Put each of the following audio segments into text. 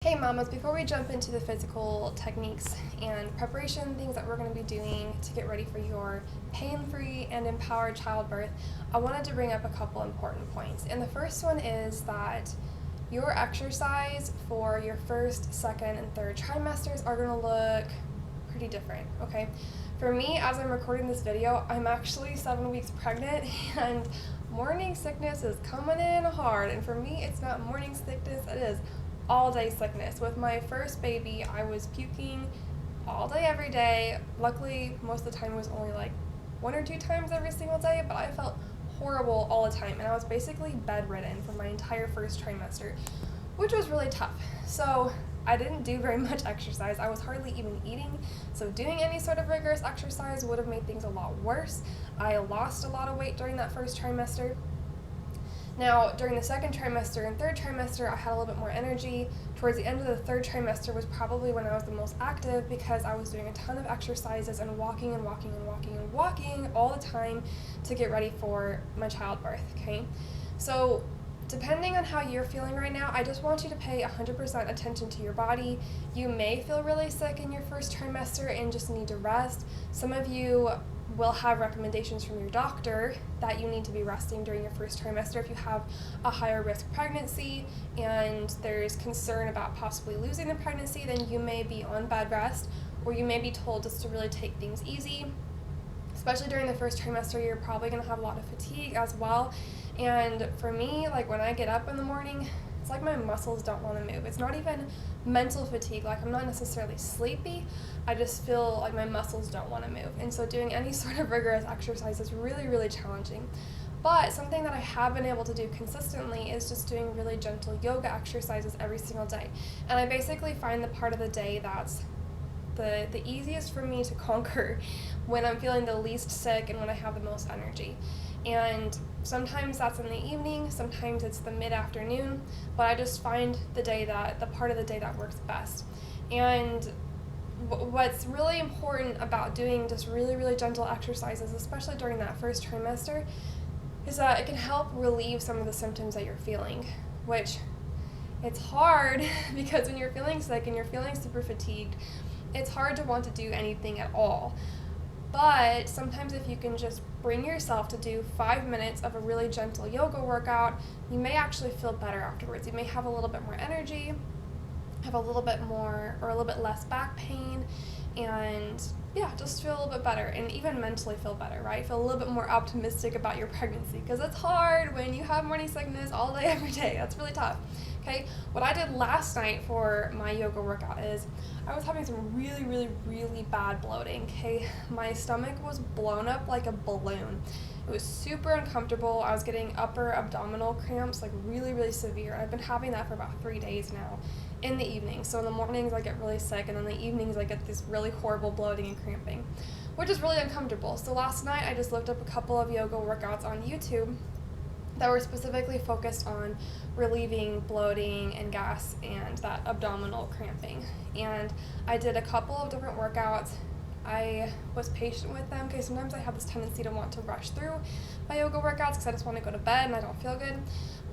Hey mamas, before we jump into the physical techniques and preparation things that we're going to be doing to get ready for your pain-free and empowered childbirth, I wanted to bring up a couple important points. And the first one is that your exercise for your first, second, and third trimesters are going to look pretty different, okay? For me, as I'm recording this video, I'm actually 7 weeks pregnant and morning sickness is coming in hard. And for me, it's not morning sickness, it is all day sickness. With my first baby, I was puking all day, every day. Luckily, most of the time it was only like 1 or 2 times every single day, but I felt horrible all the time. And I was basically bedridden for my entire first trimester, which was really tough. So I didn't do very much exercise. I was hardly even eating. So doing any sort of rigorous exercise would have made things a lot worse. I lost a lot of weight during that first trimester. Now, during the second trimester and third trimester, I had a little bit more energy. Towards the end of the third trimester was probably when I was the most active because I was doing a ton of exercises and walking all the time to get ready for my childbirth, okay? So depending on how you're feeling right now, I just want you to pay 100% attention to your body. You may feel really sick in your first trimester and just need to rest. Some of you will have recommendations from your doctor that you need to be resting during your first trimester if you have a higher risk pregnancy and there's concern about possibly losing the pregnancy. Then you may be on bed rest, or you may be told just to really take things easy. Especially during the first trimester, you're probably going to have a lot of fatigue as well. And for me, like when I get up in the morning, it's like my muscles don't want to move. It's not even mental fatigue, like I'm not necessarily sleepy, I just feel like my muscles don't want to move. And so doing any sort of rigorous exercise is really, really challenging. But something that I have been able to do consistently is just doing really gentle yoga exercises every single day. And I basically find the part of the day that's the easiest for me to conquer when I'm feeling the least sick and when I have the most energy. And sometimes that's in the evening, sometimes it's the mid-afternoon, but I just find the part of the day that works best. And what's really important about doing just really, really gentle exercises, especially during that first trimester, is that it can help relieve some of the symptoms that you're feeling, which it's hard because when you're feeling sick and you're feeling super fatigued, it's hard to want to do anything at all. But sometimes if you can just bring yourself to do 5 minutes of a really gentle yoga workout, you may actually feel better afterwards. You may have a little bit more energy, have a little bit more or a little bit less back pain, and yeah, just feel a little bit better and even mentally feel better, right? Feel a little bit more optimistic about your pregnancy because it's hard when you have morning sickness all day, every day. That's really tough. Okay, what I did last night for my yoga workout is I was having some really, really, really bad bloating. Okay, my stomach was blown up like a balloon. It was super uncomfortable. I was getting upper abdominal cramps, like really, really severe. I've been having that for about 3 days now in the evening. So in the mornings I get really sick, and in the evenings I get this really horrible bloating and cramping, which is really uncomfortable. So last night I just looked up a couple of yoga workouts on YouTube that were specifically focused on relieving bloating and gas and that abdominal cramping. And I did a couple of different workouts. I was patient with them because sometimes I have this tendency to want to rush through my yoga workouts because I just want to go to bed and I don't feel good.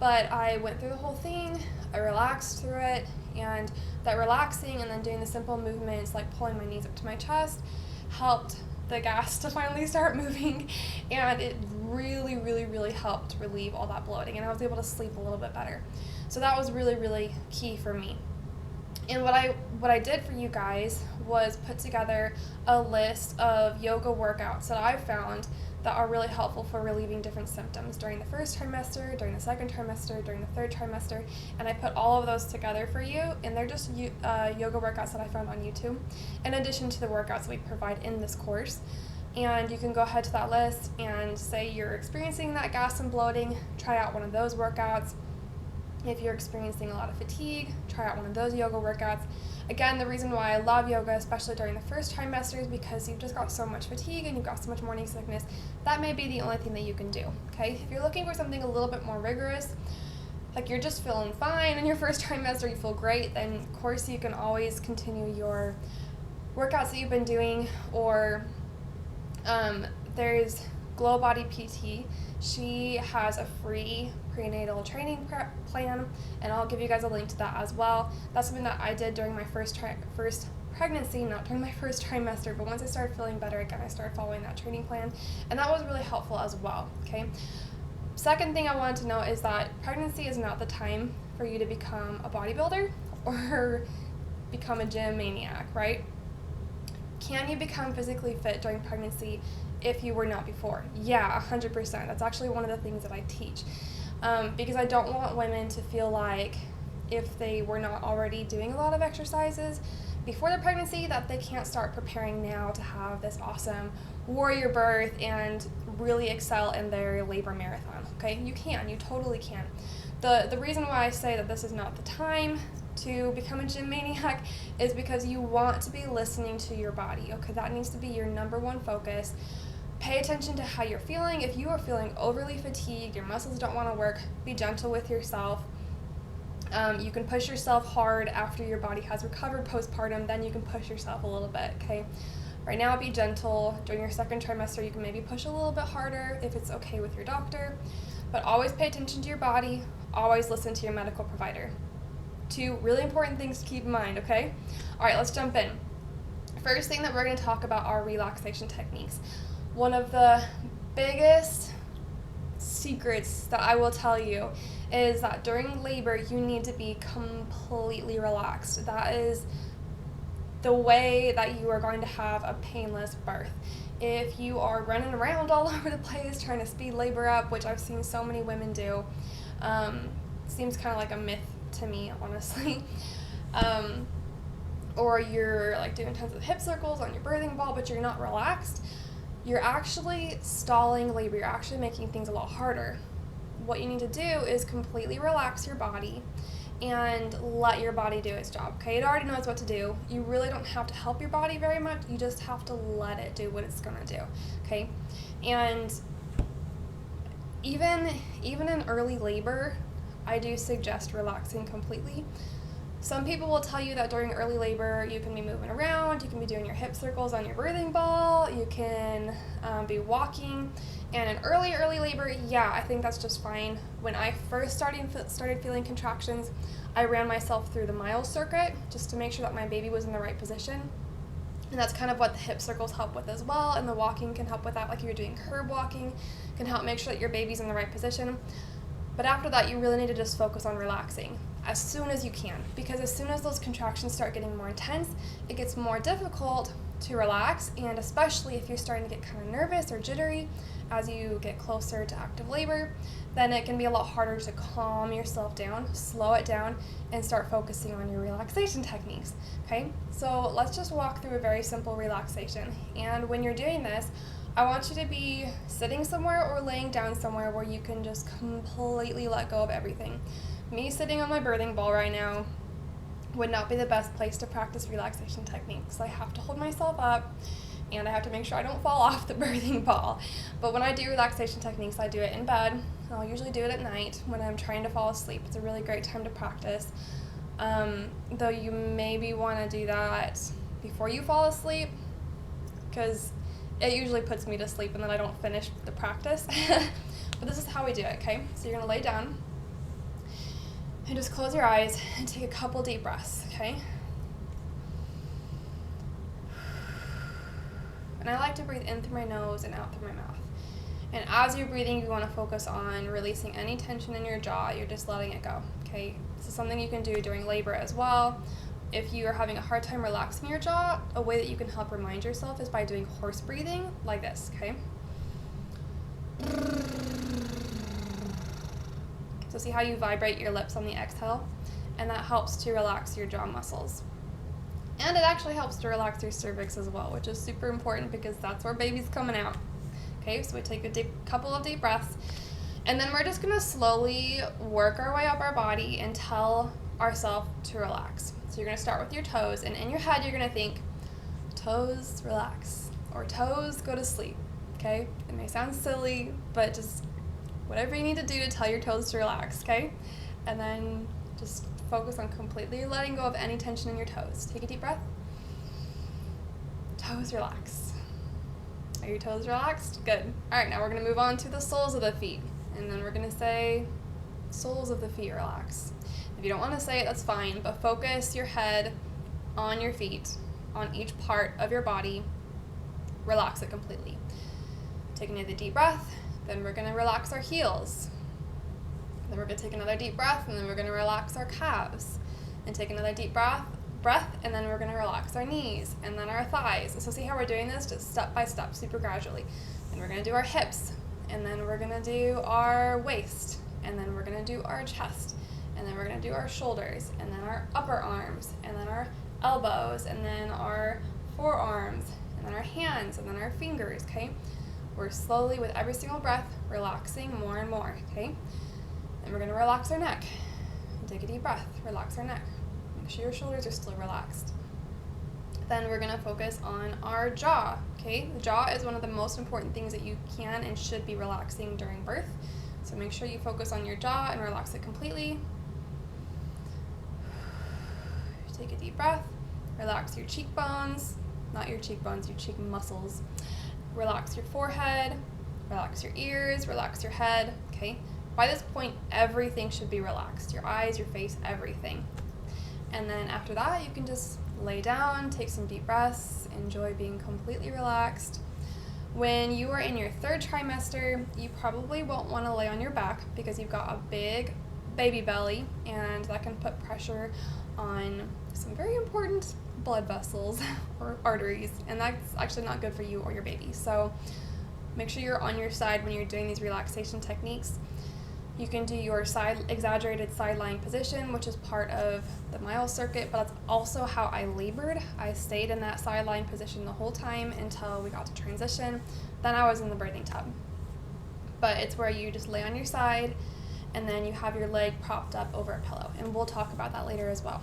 But I went through the whole thing, I relaxed through it, and that relaxing and then doing the simple movements like pulling my knees up to my chest helped the gas to finally start moving, and it really, really, really helped relieve all that bloating, and I was able to sleep a little bit better. So that was really, really key for me. And what I did for you guys was put together a list of yoga workouts that I found that are really helpful for relieving different symptoms during the first trimester, during the second trimester, during the third trimester, and I put all of those together for you, and they're just yoga workouts that I found on YouTube, in addition to the workouts we provide in this course. And you can go ahead to that list and say you're experiencing that gas and bloating, try out one of those workouts. If you're experiencing a lot of fatigue, try out one of those yoga workouts. Again, the reason why I love yoga, especially during the first trimester, is because you've just got so much fatigue and you've got so much morning sickness. That may be the only thing that you can do, okay? If you're looking for something a little bit more rigorous, like you're just feeling fine in your first trimester, you feel great, then of course you can always continue your workouts that you've been doing, or there's Glow Body PT. She has a free prenatal training plan, and I'll give you guys a link to that as well. That's something that I did during my first pregnancy, not during my first trimester, but once I started feeling better again, I started following that training plan, and that was really helpful as well, okay? Second thing I wanted to know is that pregnancy is not the time for you to become a bodybuilder or become a gym maniac, right? Can you become physically fit during pregnancy if you were not before? Yeah, 100%. That's actually one of the things that I teach, because I don't want women to feel like if they were not already doing a lot of exercises before their pregnancy that they can't start preparing now to have this awesome warrior birth and really excel in their labor marathon, okay? You can, you totally can. The reason why I say that this is not the time to become a gym maniac is because you want to be listening to your body, okay? That needs to be your number one focus. Pay attention to how you're feeling. If you are feeling overly fatigued, your muscles don't want to work, be gentle with yourself. You can push yourself hard after your body has recovered postpartum, then you can push yourself a little bit, okay? Right now, be gentle. During your second trimester, you can maybe push a little bit harder if it's okay with your doctor, but always pay attention to your body, always listen to your medical provider. 2 really important things to keep in mind, okay? All right, let's jump in. First thing that we're going to talk about are relaxation techniques. One of the biggest secrets that I will tell you is that during labor, you need to be completely relaxed. That is the way that you are going to have a painless birth. If you are running around all over the place trying to speed labor up, which I've seen so many women do, seems kind of like a myth to me, honestly. Or you're like doing tons of hip circles on your birthing ball, but you're not relaxed, you're actually stalling labor. You're actually making things a lot harder. What you need to do is completely relax your body and let your body do its job, okay? It already knows what to do. You really don't have to help your body very much. You just have to let it do what it's gonna do, okay? And even in early labor, I do suggest relaxing completely. Some people will tell you that during early labor, you can be moving around, you can be doing your hip circles on your birthing ball, you can be walking. And in early labor, yeah, I think that's just fine. When I first started feeling contractions, I ran myself through the mile circuit just to make sure that my baby was in the right position. And that's kind of what the hip circles help with as well, and the walking can help with that, like if you're doing curb walking, can help make sure that your baby's in the right position. But after that, you really need to just focus on relaxing as soon as you can, because as soon as those contractions start getting more intense, it gets more difficult to relax, and especially if you're starting to get kind of nervous or jittery as you get closer to active labor, then it can be a lot harder to calm yourself down, slow it down, and start focusing on your relaxation techniques, okay? So let's just walk through a very simple relaxation. And when you're doing this, I want you to be sitting somewhere or laying down somewhere where you can just completely let go of everything. Me sitting on my birthing ball right now would not be the best place to practice relaxation techniques. I have to hold myself up and I have to make sure I don't fall off the birthing ball. But when I do relaxation techniques, I do it in bed. I'll usually do it at night when I'm trying to fall asleep. It's a really great time to practice. Though you maybe want to do that before you fall asleep, because it usually puts me to sleep and then I don't finish the practice. But this is how we do it, okay? So you're gonna lay down and just close your eyes and take a couple deep breaths, okay? And I like to breathe in through my nose and out through my mouth. And as you're breathing, you want to focus on releasing any tension in your jaw. You're just letting it go, okay? This is something you can do during labor as well. If you are having a hard time relaxing your jaw, a way that you can help remind yourself is by doing horse breathing like this, okay? So see how you vibrate your lips on the exhale? And that helps to relax your jaw muscles. And it actually helps to relax your cervix as well, which is super important because that's where baby's coming out. Okay, so we take a couple of deep breaths, and then we're just gonna slowly work our way up our body and tell ourselves to relax. So you're gonna start with your toes, and in your head you're gonna think, toes relax, or toes go to sleep, okay? It may sound silly, but just whatever you need to do to tell your toes to relax, okay? And then just focus on completely letting go of any tension in your toes. Take a deep breath. Toes relax. Are your toes relaxed? Good. All right, now we're gonna move on to the soles of the feet. And then we're gonna say, soles of the feet relax. If you don't want to say it, that's fine, but focus your head on your feet, on each part of your body. Relax it completely. Take another deep breath, then we're going to relax our heels. Then we're going to take another deep breath, and then we're going to relax our calves. And take another deep breath, and then we're going to relax our knees, and then our thighs. So see how we're doing this just step by step, super gradually. And we're going to do our hips, and then we're going to do our waist, and then we're going to do our chest, and then we're going to do our shoulders, and then our upper arms, and then our elbows, and then our forearms, and then our hands, and then our fingers, okay? We're slowly, with every single breath, relaxing more and more, okay? Then we're going to relax our neck. Take a deep breath, relax our neck. Make sure your shoulders are still relaxed. Then we're going to focus on our jaw, okay? The jaw is one of the most important things that you can and should be relaxing during birth. So make sure you focus on your jaw and relax it completely. Take a deep breath, relax your cheekbones, not your cheekbones, your cheek muscles. Relax your forehead, relax your ears, relax your head, okay? By this point, everything should be relaxed. Your eyes, your face, everything. And then after that, you can just lay down, take some deep breaths, enjoy being completely relaxed. When you are in your third trimester, you probably won't want to lay on your back because you've got a big baby belly, and that can put pressure on some very important blood vessels or arteries, and that's actually not good for you or your baby. So make sure you're on your side when you're doing these relaxation techniques. You can do your exaggerated side lying position, which is part of the mile circuit, but that's also how I labored. I stayed in that side lying position the whole time until we got to transition. Then I was in the birthing tub. But it's where you just lay on your side, and then you have your leg propped up over a pillow, and we'll talk about that later as well.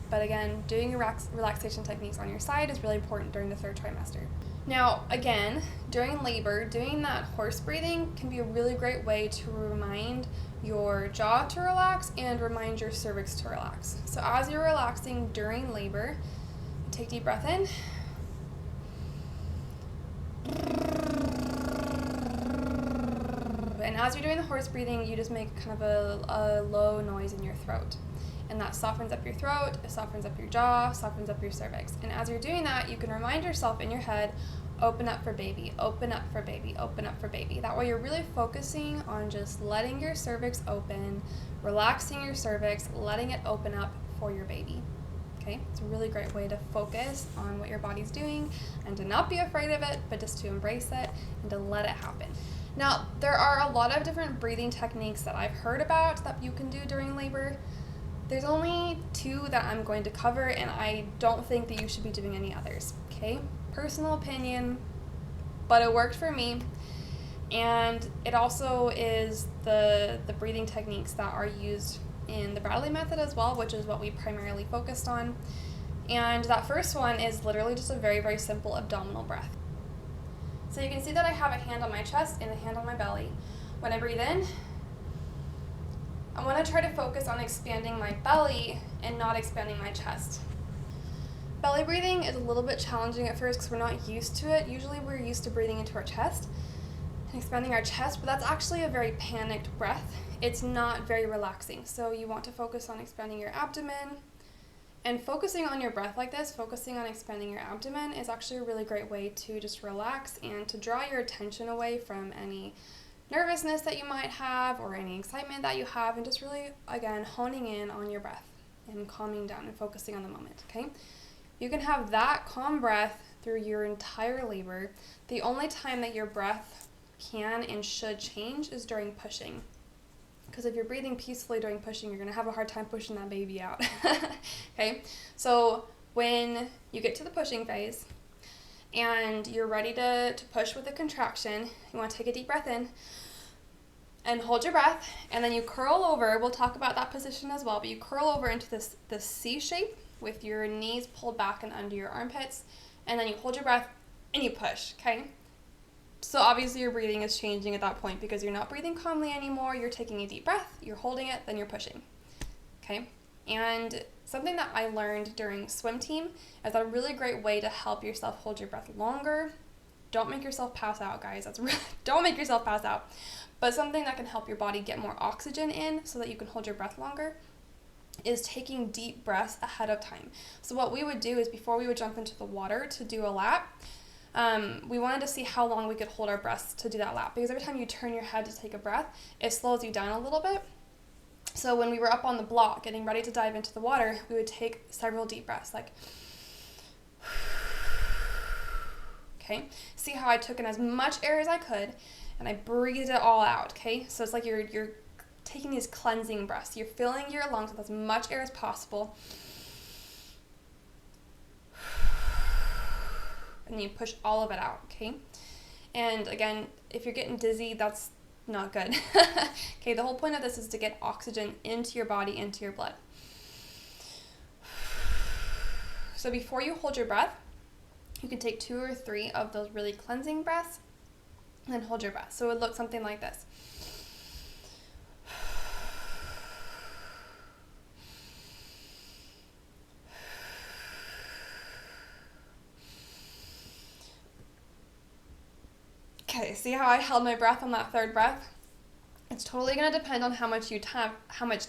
But again, doing your relaxation techniques on your side is really important during the third trimester. Now, again, during labor, doing that horse breathing can be a really great way to remind your jaw to relax and remind your cervix to relax. So as you're relaxing during labor, take a deep breath in. And as you're doing the horse breathing, you just make kind of a low noise in your throat. And that softens up your throat, it softens up your jaw, softens up your cervix. And as you're doing that, you can remind yourself in your head, open up for baby, open up for baby, open up for baby. That way you're really focusing on just letting your cervix open, relaxing your cervix, letting it open up for your baby. Okay, it's a really great way to focus on what your body's doing and to not be afraid of it, but just to embrace it and to let it happen. Now, there are a lot of different breathing techniques that I've heard about that you can do during labor. There's only 2 that I'm going to cover, and I don't think that you should be doing any others, okay? Personal opinion, but it worked for me. And it also is the breathing techniques that are used in the Bradley method as well, which is what we primarily focused on. And that first one is literally just a very, very simple abdominal breath. So you can see that I have a hand on my chest and a hand on my belly. When I breathe in, I want to try to focus on expanding my belly and not expanding my chest. Belly breathing is a little bit challenging at first because we're not used to it. Usually we're used to breathing into our chest and expanding our chest, but that's actually a very panicked breath. It's not very relaxing. So you want to focus on expanding your abdomen, and focusing on your breath like this, focusing on expanding your abdomen, is actually a really great way to just relax and to draw your attention away from any nervousness that you might have or any excitement that you have, and just really, again, honing in on your breath and calming down and focusing on the moment, okay? You can have that calm breath through your entire labor. The only time that your breath can and should change is during pushing. Because if you're breathing peacefully during pushing, you're going to have a hard time pushing that baby out, okay? So when you get to the pushing phase and you're ready to push with a contraction, you want to take a deep breath in and hold your breath, and then you curl over. We'll talk about that position as well, but you curl over into this C shape with your knees pulled back and under your armpits, and then you hold your breath and you push, okay? So obviously your breathing is changing at that point because you're not breathing calmly anymore. You're taking a deep breath, you're holding it, then you're pushing, okay? And something that I learned during swim team is that a really great way to help yourself hold your breath longer. Don't make yourself pass out, guys. Don't make yourself pass out. But something that can help your body get more oxygen in so that you can hold your breath longer is taking deep breaths ahead of time. So what we would do is before we would jump into the water to do a lap, we wanted to see how long we could hold our breaths to do that lap, because every time you turn your head to take a breath, it slows you down a little bit. So when we were up on the block getting ready to dive into the water, we would take several deep breaths, like, okay? See how I took in as much air as I could, and I breathed it all out, okay? So it's like you're taking these cleansing breaths. You're filling your lungs with as much air as possible. And you push all of it out, okay? And again, if you're getting dizzy, that's not good. Okay, the whole point of this is to get oxygen into your body, into your blood. So before you hold your breath, you can take 2 or 3 of those really cleansing breaths and then hold your breath. So it would look something like this. Okay, see how I held my breath on that third breath? It's totally going to depend on how much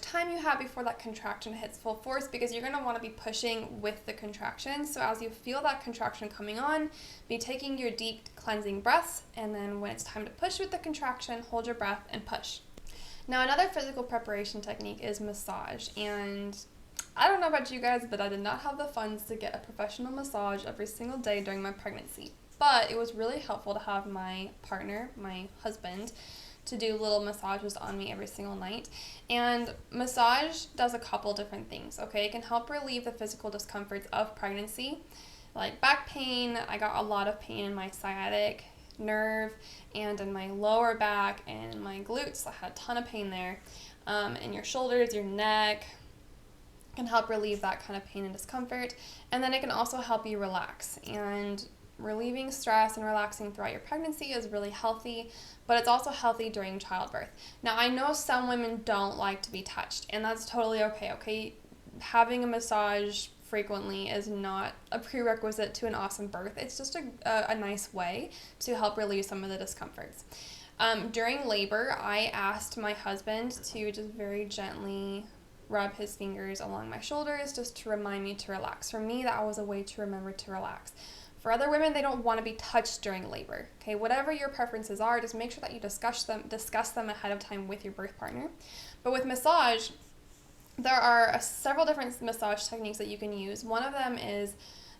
time you have before that contraction hits full force, because you're going to want to be pushing with the contraction. So as you feel that contraction coming on, be taking your deep cleansing breaths, and then when it's time to push with the contraction, hold your breath and push. Now, another physical preparation technique is massage, and I don't know about you guys, but I did not have the funds to get a professional massage every single day during my pregnancy. But it was really helpful to have my partner, my husband, to do little massages on me every single night. And massage does a couple different things, okay? It can help relieve the physical discomforts of pregnancy, like back pain. I got a lot of pain in my sciatic nerve and in my lower back and my glutes. I had a ton of pain there. In your shoulders, your neck. It can help relieve that kind of pain and discomfort. And then it can also help you relax. And relieving stress and relaxing throughout your pregnancy is really healthy, but it's also healthy during childbirth. Now, I know some women don't like to be touched, and that's totally okay? Having a massage frequently is not a prerequisite to an awesome birth. It's just a nice way to help relieve some of the discomforts. During labor, I asked my husband to just very gently rub his fingers along my shoulders just to remind me to relax. For me, that was a way to remember to relax. For other women, they don't want to be touched during labor. Okay, whatever your preferences are, just make sure that you discuss them ahead of time with your birth partner. But with massage, there are several different massage techniques that you can use. One of them is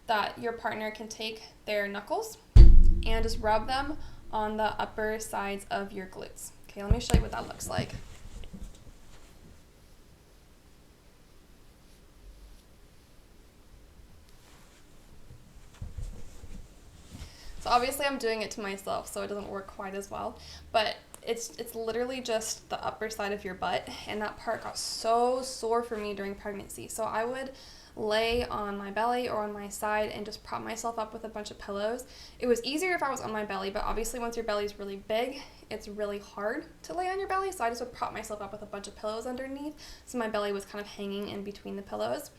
that your partner can take their knuckles and just rub them on the upper sides of your glutes. Okay, let me show you what that looks like. So obviously I'm doing it to myself, so it doesn't work quite as well, but it's literally just the upper side of your butt, and that part got so sore for me during pregnancy. So I would lay on my belly or on my side and just prop myself up with a bunch of pillows. It was easier if I was on my belly, but obviously once your belly is really big, it's really hard to lay on your belly, so I just would prop myself up with a bunch of pillows underneath, so my belly was kind of hanging in between the pillows.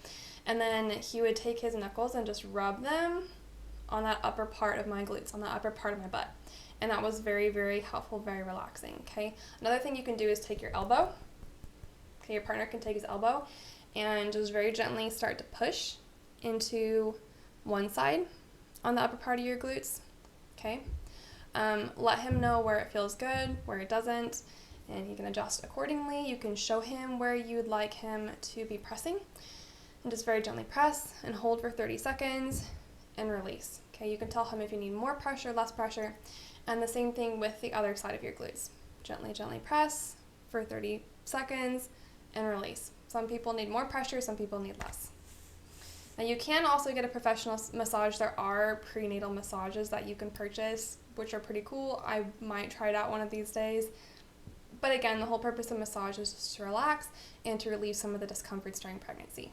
And then he would take his knuckles and just rub them on that upper part of my glutes, on the upper part of my butt. And that was very, very helpful, very relaxing, okay? Another thing you can do is take your elbow. Okay, your partner can take his elbow and just very gently start to push into one side on the upper part of your glutes, okay? Let him know where it feels good, where it doesn't, and he can adjust accordingly. You can show him where you'd like him to be pressing, and just very gently press and hold for 30 seconds and release. Okay, you can tell him if you need more pressure, less pressure, and the same thing with the other side of your glutes. Gently, gently press for 30 seconds and release. Some people need more pressure, some people need less. Now you can also get a professional massage. There are prenatal massages that you can purchase, which are pretty cool. I might try it out one of these days. But again, the whole purpose of massage is just to relax and to relieve some of the discomforts during pregnancy.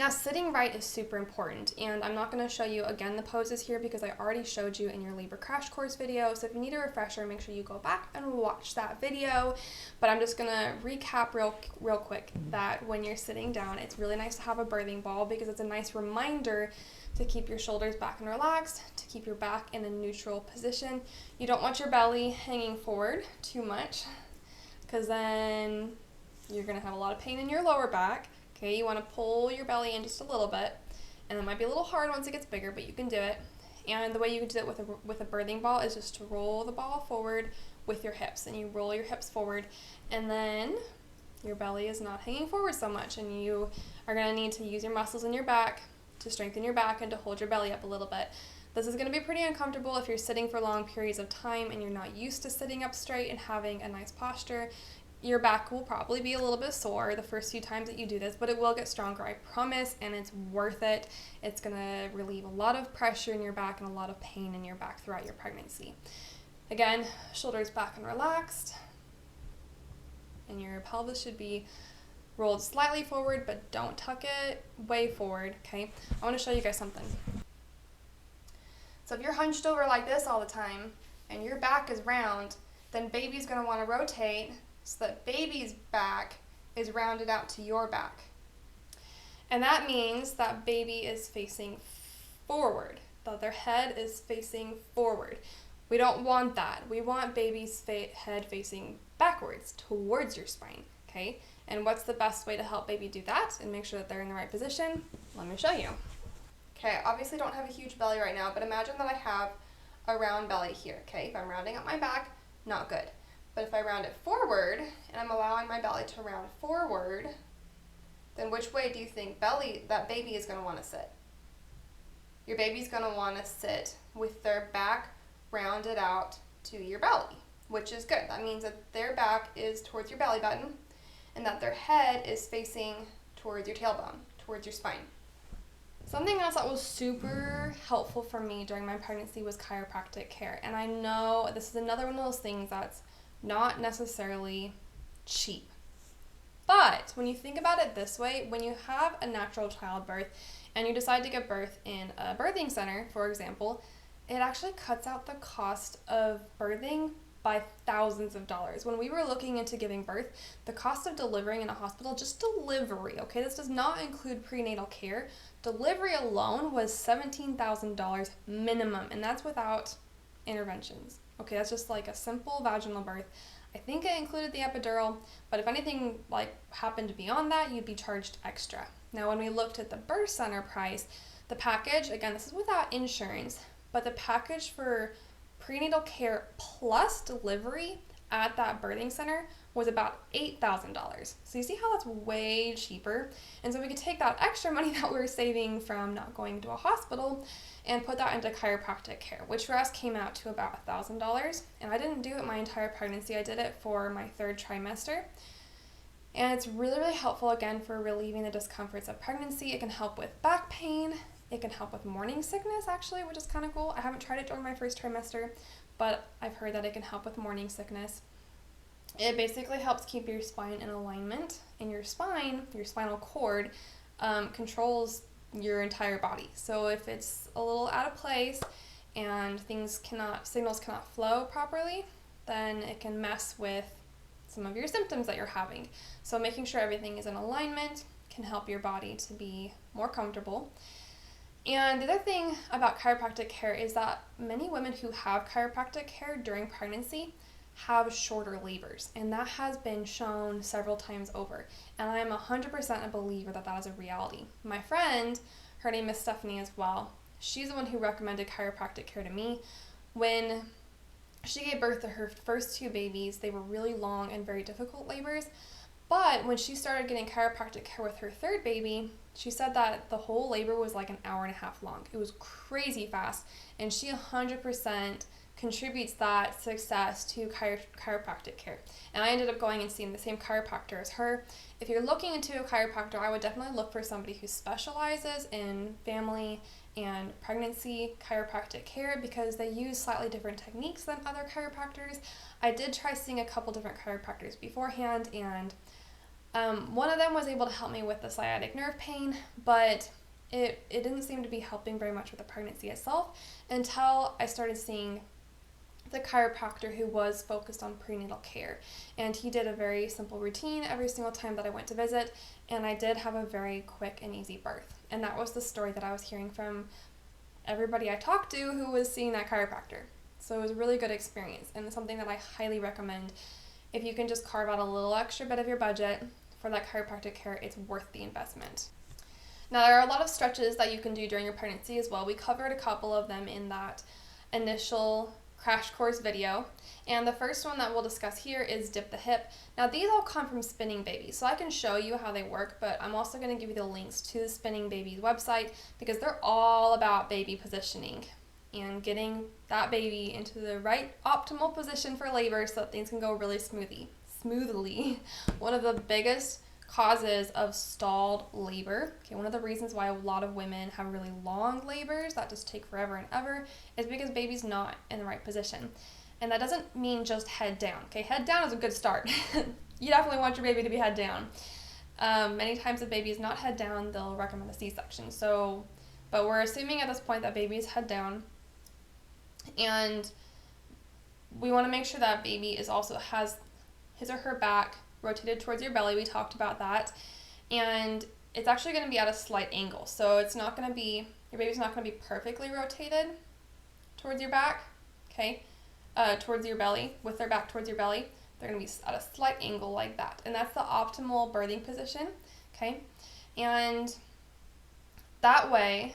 Now, sitting right is super important, and I'm not going to show you again the poses here because I already showed you in your labor crash course video. So if you need a refresher, make sure you go back and watch that video. But I'm just going to recap real quick that when you're sitting down, it's really nice to have a birthing ball because it's a nice reminder to keep your shoulders back and relaxed, to keep your back in a neutral position. You don't want your belly hanging forward too much because then you're going to have a lot of pain in your lower back. Okay, you want to pull your belly in just a little bit, and it might be a little hard once it gets bigger, but you can do it. And the way you can do it with a birthing ball is just to roll the ball forward with your hips, and you roll your hips forward, and then your belly is not hanging forward so much, and you are going to need to use your muscles in your back to strengthen your back and to hold your belly up a little bit. This is going to be pretty uncomfortable if you're sitting for long periods of time and you're not used to sitting up straight and having a nice posture. Your back will probably be a little bit sore the first few times that you do this, but it will get stronger, I promise, and it's worth it. It's going to relieve a lot of pressure in your back and a lot of pain in your back throughout your pregnancy. Again, shoulders back and relaxed, and your pelvis should be rolled slightly forward, but don't tuck it way forward, okay? I want to show you guys something. So if you're hunched over like this all the time, and your back is round, then baby's going to want to rotate so that baby's back is rounded out to your back. And that means that baby is facing forward, that their head is facing forward. We don't want that. We want baby's head facing backwards, towards your spine, okay? And what's the best way to help baby do that and make sure that they're in the right position? Let me show you. Okay, I obviously don't have a huge belly right now, but imagine that I have a round belly here, okay? If I'm rounding up my back, not good. But if I round it forward, and I'm allowing my belly to round forward, then which way do you think that baby is going to want to sit? Your baby's going to want to sit with their back rounded out to your belly, which is good. That means that their back is towards your belly button, and that their head is facing towards your tailbone, towards your spine. Something else that was super helpful for me during my pregnancy was chiropractic care. And I know this is another one of those things that's not necessarily cheap. But when you think about it this way, when you have a natural childbirth and you decide to give birth in a birthing center, for example, it actually cuts out the cost of birthing by thousands of dollars. When we were looking into giving birth, the cost of delivering in a hospital, just delivery, okay, this does not include prenatal care, delivery alone was $17,000 minimum, and that's without interventions. Okay, that's just like a simple vaginal birth. I think it included the epidural, but if anything like happened beyond that, you'd be charged extra. Now, when we looked at the birth center price, the package, again, this is without insurance, but the package for prenatal care plus delivery at that birthing center was about $8,000. So you see how that's way cheaper? And so we could take that extra money that we were saving from not going to a hospital and put that into chiropractic care, which for us came out to about $1,000. And I didn't do it my entire pregnancy. I did it for my 3rd trimester. And it's really, really helpful, again, for relieving the discomforts of pregnancy. It can help with back pain. It can help with morning sickness, actually, which is kind of cool. I haven't tried it during my 1st trimester, but I've heard that it can help with morning sickness. It basically helps keep your spine in alignment, and your spine, your spinal cord, controls your entire body. So if it's a little out of place and signals cannot flow properly, then it can mess with some of your symptoms that you're having. So making sure everything is in alignment can help your body to be more comfortable. And the other thing about chiropractic care is that many women who have chiropractic care during pregnancy have shorter labors, and that has been shown several times over, and I am 100% a believer that that is a reality. My friend, her name is Stephanie as well, she's the one who recommended chiropractic care to me. When she gave birth to her first 2 babies, they were really long and very difficult labors, but when she started getting chiropractic care with her 3rd baby, she said that the whole labor was like an hour and a half long. It was crazy fast, and she 100% contributes that success to chiropractic care. And I ended up going and seeing the same chiropractor as her. If you're looking into a chiropractor, I would definitely look for somebody who specializes in family and pregnancy chiropractic care because they use slightly different techniques than other chiropractors. I did try seeing a couple different chiropractors beforehand, and One of them was able to help me with the sciatic nerve pain, but it didn't seem to be helping very much with the pregnancy itself until I started seeing the chiropractor who was focused on prenatal care. And he did a very simple routine every single time that I went to visit, and I did have a very quick and easy birth. And that was the story that I was hearing from everybody I talked to who was seeing that chiropractor. So it was a really good experience, and something that I highly recommend. If you can just carve out a little extra bit of your budget for that chiropractic care, it's worth the investment. Now, there are a lot of stretches that you can do during your pregnancy as well. We covered a couple of them in that initial crash course video, and the first one that we'll discuss here is dip the hip. Now, these all come from Spinning Babies, so I can show you how they work, but I'm also going to give you the links to the Spinning Babies website because they're all about baby positioning and getting that baby into the right optimal position for labor so that things can go really smoothly. One of the biggest causes of stalled labor, one of the reasons why a lot of women have really long labors that just take forever and ever, is because baby's not in the right position. And that doesn't mean just head down. Head down is a good start. You definitely want your baby to be head down. Many times if baby is not head down, they'll recommend a C-section. But we're assuming at this point that baby is head down, and we want to make sure that baby is also has his or her back rotated towards your belly. We talked about that, and it's actually going to be at a slight angle, so it's not going to be, your baby's not going to be perfectly rotated towards your back, towards your belly, with their back towards your belly. They're going to be at a slight angle like that, and that's the optimal birthing position, and that way,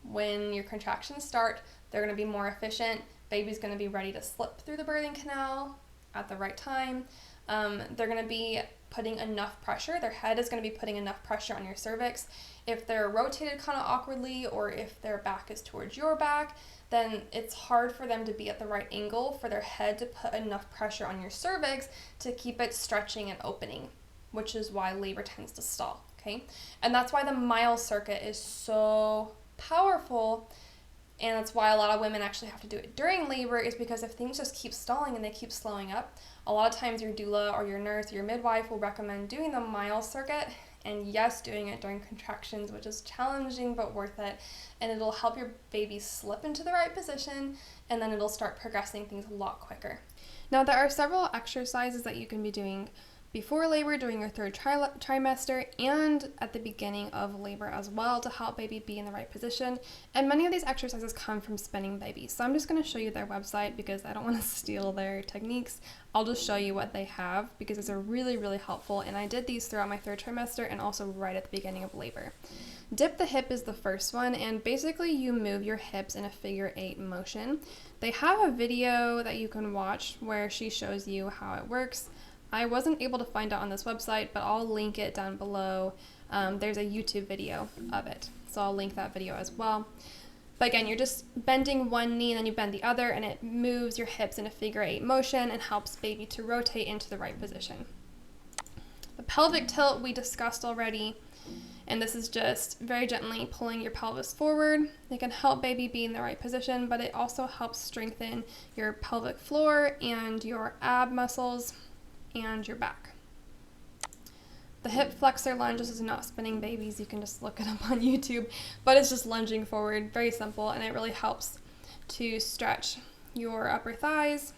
when your contractions start, they're going to be more efficient. Baby's going to be ready to slip through the birthing canal at the right time. They're going to be putting enough pressure. Their head is going to be putting enough pressure on your cervix. If they're rotated kind of awkwardly, or if their back is towards your back, then it's hard for them to be at the right angle for their head to put enough pressure on your cervix to keep it stretching and opening, which is why labor tends to stall, And that's why the mile circuit is so powerful. And that's why a lot of women actually have to do it during labor, is because if things just keep stalling and they keep slowing up, a lot of times your doula or your nurse or your midwife will recommend doing the mile circuit, and yes, doing it during contractions, which is challenging but worth it, and it'll help your baby slip into the right position, and then it'll start progressing things a lot quicker. Now, there are several exercises that you can be doing before labor, during your third trimester, and at the beginning of labor as well, to help baby be in the right position. And many of these exercises come from Spinning Babies. So I'm just going to show you their website because I don't want to steal their techniques. I'll just show you what they have because these are really, really helpful. And I did these throughout my third trimester and also right at the beginning of labor. Dip the hip is the first one, and basically you move your hips in a figure 8 motion. They have a video that you can watch where she shows you how it works. I wasn't able to find it on this website, but I'll link it down below. There's a YouTube video of it, so I'll link that video as well. But again, you're just bending one knee and then you bend the other, and it moves your hips in a figure 8 motion and helps baby to rotate into the right position. The pelvic tilt we discussed already, and this is just very gently pulling your pelvis forward. It can help baby be in the right position, but it also helps strengthen your pelvic floor and your ab muscles and your back. The hip flexor lunge, this is not Spinning Babies, you can just look it up on YouTube, but it's just lunging forward, very simple, and it really helps to stretch your upper thighs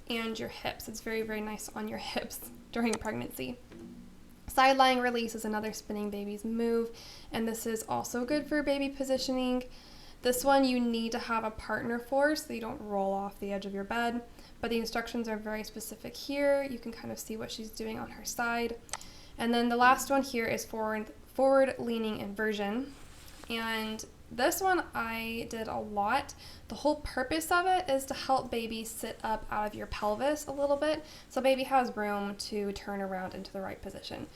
and your hips. It's very, very nice on your hips during pregnancy. Side lying release is another Spinning Babies move, and this is also good for baby positioning. This one you need to have a partner for so you don't roll off the edge of your bed, but the instructions are very specific here. You can kind of see what she's doing on her side. And then the last one here is forward leaning inversion, and this one I did a lot. The whole purpose of it is to help baby sit up out of your pelvis a little bit so baby has room to turn around into the right position.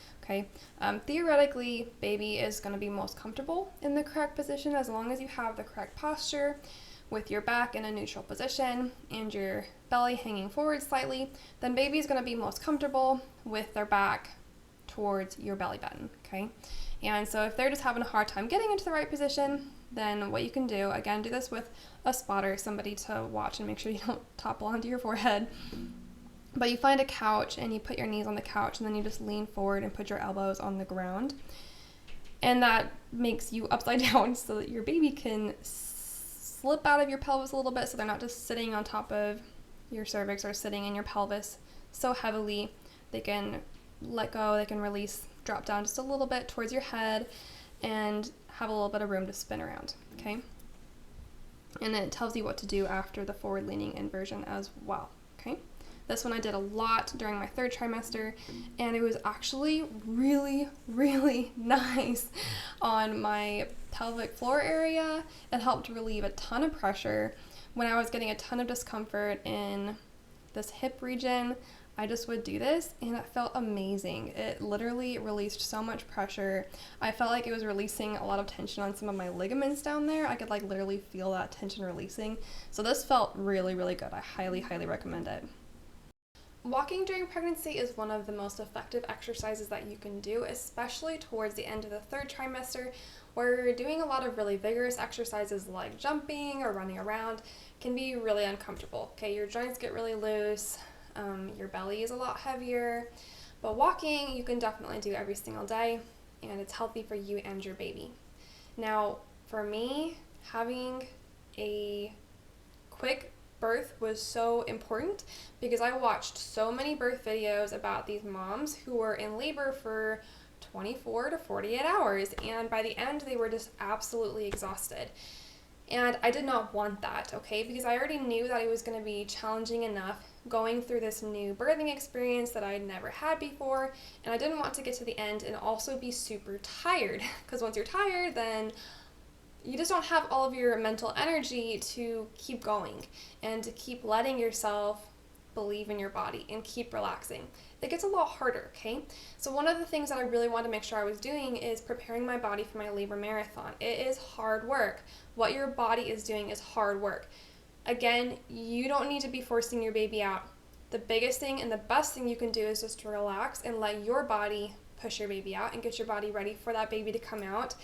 Theoretically, baby is going to be most comfortable in the correct position as long as you have the correct posture with your back in a neutral position and your belly hanging forward slightly. Then baby is going to be most comfortable with their back towards your belly button. And so if they're just having a hard time getting into the right position, then what you can do, again, do this with a spotter, somebody to watch and make sure you don't topple onto your forehead. But you find a couch and you put your knees on the couch, and then you just lean forward and put your elbows on the ground. And that makes you upside down so that your baby can slip out of your pelvis a little bit, so they're not just sitting on top of your cervix or sitting in your pelvis so heavily. They can let go, they can release, drop down just a little bit towards your head, and have a little bit of room to spin around, okay? And then it tells you what to do after the forward leaning inversion as well, okay? This one I did a lot during my 3rd trimester, and it was actually really, really nice on my pelvic floor area. It helped relieve a ton of pressure. When I was getting a ton of discomfort in this hip region, I just would do this, and it felt amazing. It literally released so much pressure. I felt like it was releasing a lot of tension on some of my ligaments down there. I could like literally feel that tension releasing. So this felt really, really good. I highly, highly recommend it. Walking during pregnancy is one of the most effective exercises that you can do, especially towards the end of the 3rd trimester, where you're doing a lot of really vigorous exercises like jumping or running around can be really uncomfortable. Okay, your joints get really loose, your belly is a lot heavier, but walking you can definitely do every single day, and it's healthy for you and your baby. Now, for me, having a quick birth was so important because I watched so many birth videos about these moms who were in labor for 24 to 48 hours, and by the end they were just absolutely exhausted. And I did not want that, okay, because I already knew that it was going to be challenging enough going through this new birthing experience that I had never had before, and I didn't want to get to the end and also be super tired, because once you're tired, then you just don't have all of your mental energy to keep going and to keep letting yourself believe in your body and keep relaxing. It gets a lot harder, okay? So one of the things that I really wanted to make sure I was doing is preparing my body for my labor marathon. It is hard work. What your body is doing is hard work. Again, you don't need to be forcing your baby out. The biggest thing and the best thing you can do is just to relax and let your body push your baby out and get your body ready for that baby to come out.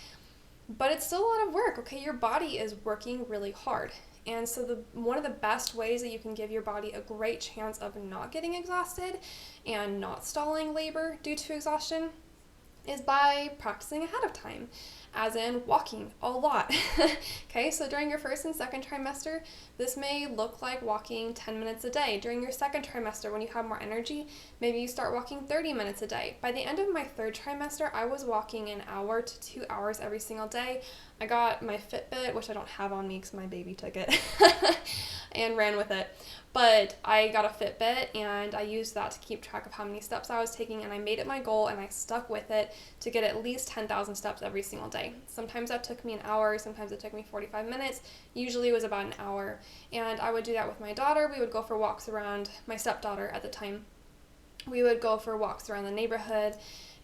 But it's still a lot of work, okay? Your body is working really hard. And so one of the best ways that you can give your body a great chance of not getting exhausted and not stalling labor due to exhaustion is by practicing ahead of time, as in walking a lot. Okay, so during your 1st and 2nd trimester, this may look like walking 10 minutes a day. During your 2nd trimester, when you have more energy, maybe you start walking 30 minutes a day. By the end of my 3rd trimester, I was walking an hour to 2 hours every single day. I got my Fitbit, which I don't have on me because my baby took it and ran with it. But I got a Fitbit, and I used that to keep track of how many steps I was taking, and I made it my goal, and I stuck with it to get at least 10,000 steps every single day. Sometimes that took me an hour, sometimes it took me 45 minutes. Usually it was about an hour. And I would do that with my daughter. We would go for walks around, my stepdaughter at the time. We would go for walks around the neighborhood,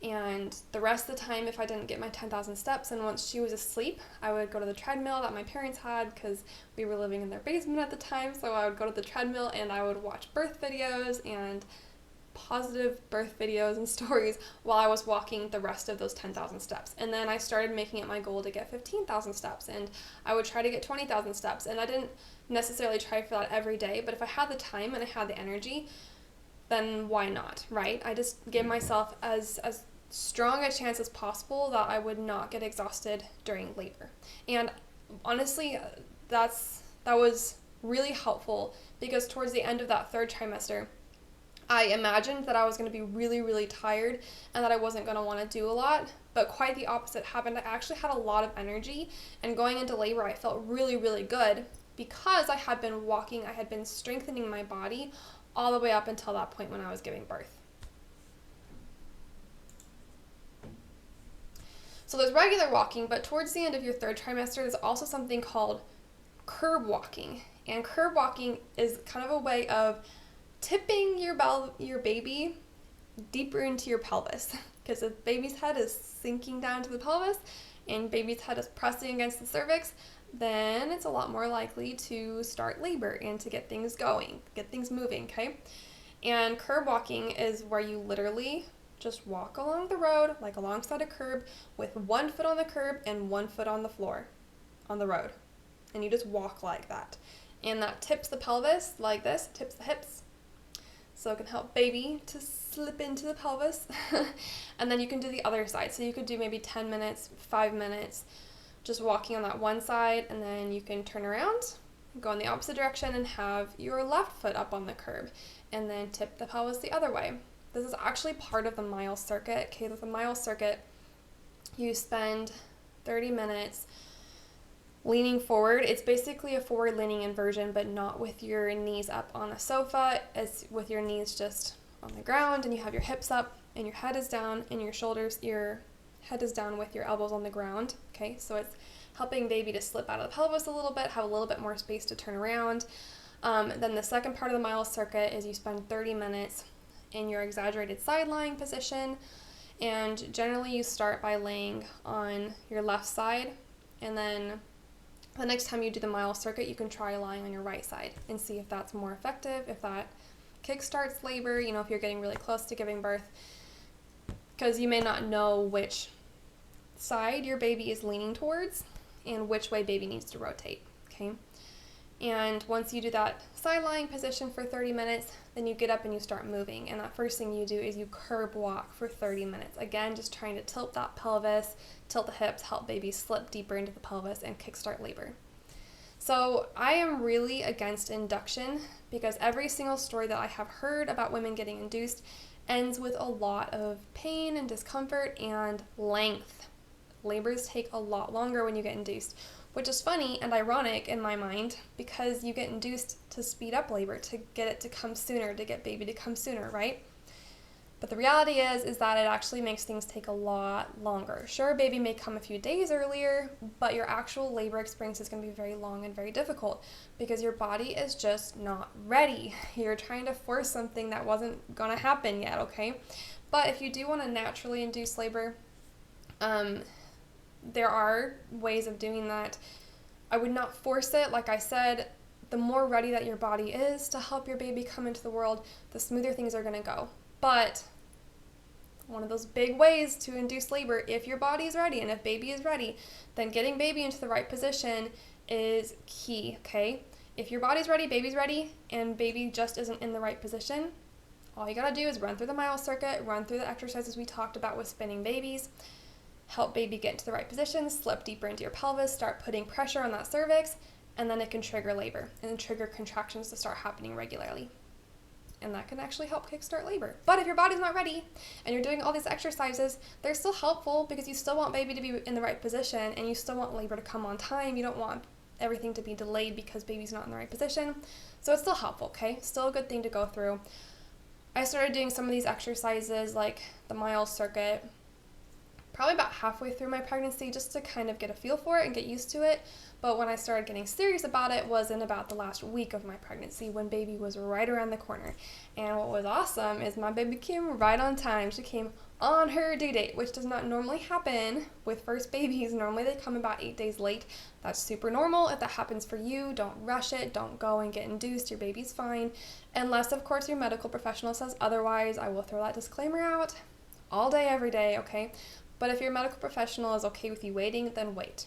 and the rest of the time, if I didn't get my 10,000 steps, and once she was asleep, I would go to the treadmill that my parents had because we were living in their basement at the time. So I would go to the treadmill and I would watch birth videos and positive birth videos and stories while I was walking the rest of those 10,000 steps. And then I started making it my goal to get 15,000 steps, and I would try to get 20,000 steps. And I didn't necessarily try for that every day, but if I had the time and I had the energy, then why not, right? I just gave myself as strong a chance as possible that I would not get exhausted during labor. And honestly, that was really helpful because towards the end of that 3rd trimester, I imagined that I was going to be really, really tired and that I wasn't going to want to do a lot, but quite the opposite happened. I actually had a lot of energy, and going into labor, I felt really, really good because I had been walking, I had been strengthening my body all the way up until that point when I was giving birth. So there's regular walking, but towards the end of your 3rd trimester, there's also something called curb walking. And curb walking is kind of a way of tipping your baby deeper into your pelvis, because if baby's head is sinking down to the pelvis and baby's head is pressing against the cervix, then it's a lot more likely to start labor and to get things going, get things moving, okay? And curb walking is where you literally just walk along the road, like alongside a curb, with one foot on the curb and one foot on the floor, on the road. And you just walk like that. And that tips the pelvis like this, tips the hips. so it can help baby to slip into the pelvis. And then you can do the other side. So you could do maybe 10 minutes, 5 minutes, just walking on that one side, and then you can turn around, go in the opposite direction, and have your left foot up on the curb, and then tip the pelvis the other way. This is actually part of the mile circuit. Okay, with the mile circuit, you spend 30 minutes leaning forward. It's basically a forward leaning inversion, but not with your knees up on a sofa. It's with your knees just on the ground, and you have your hips up, and your head is down, and your head is down with your elbows on the ground. Okay, so it's helping baby to slip out of the pelvis a little bit, have a little bit more space to turn around. Then the second part of the mile circuit is you spend 30 minutes in your exaggerated side lying position, and generally you start by laying on your left side, and then the next time you do the mile circuit, you can try lying on your right side and see if that's more effective, if that kickstarts labor, if you're getting really close to giving birth, because you may not know which side your baby is leaning towards and which way baby needs to rotate, okay? And once you do that side lying position for 30 minutes, then you get up and you start moving. And that first thing you do is you curb walk for 30 minutes. Again, just trying to tilt that pelvis, tilt the hips, help baby slip deeper into the pelvis and kickstart labor. So I am really against induction because every single story that I have heard about women getting induced ends with a lot of pain and discomfort and length. Labors take a lot longer when you get induced, which is funny and ironic in my mind because you get induced to speed up labor, to get it to come sooner, to get baby to come sooner, right? But the reality is that it actually makes things take a lot longer. Sure, baby may come a few days earlier, but your actual labor experience is going to be very long and very difficult because your body is just not ready. You're trying to force something that wasn't going to happen yet, okay? But if you do want to naturally induce labor, there are ways of doing that. I would not force it. Like I said, the more ready that your body is to help your baby come into the world, the smoother things are going to go. But one of those big ways to induce labor, if your body is ready and if baby is ready, then getting baby into the right position is key, okay? If your body's ready, baby's ready, and baby just isn't in the right position, all you gotta do is run through the mile circuit, run through the exercises we talked about with spinning babies, help baby get into the right position, slip deeper into your pelvis, start putting pressure on that cervix, and then it can trigger labor and then trigger contractions to start happening regularly. And that can actually help kickstart labor. But if your body's not ready and you're doing all these exercises, they're still helpful because you still want baby to be in the right position and you still want labor to come on time. You don't want everything to be delayed because baby's not in the right position. So it's still helpful, okay? Still a good thing to go through. I started doing some of these exercises like the mile circuit probably about halfway through my pregnancy just to kind of get a feel for it and get used to it. But when I started getting serious about it was in about the last week of my pregnancy when baby was right around the corner. And what was awesome is my baby came right on time. She came on her due date, which does not normally happen with first babies. Normally they come about 8 days late. That's super normal. If that happens for you, don't rush it. Don't go and get induced. Your baby's fine. Unless, of course, your medical professional says otherwise. I will throw that disclaimer out all day, every day, okay? But if your medical professional is okay with you waiting, then wait.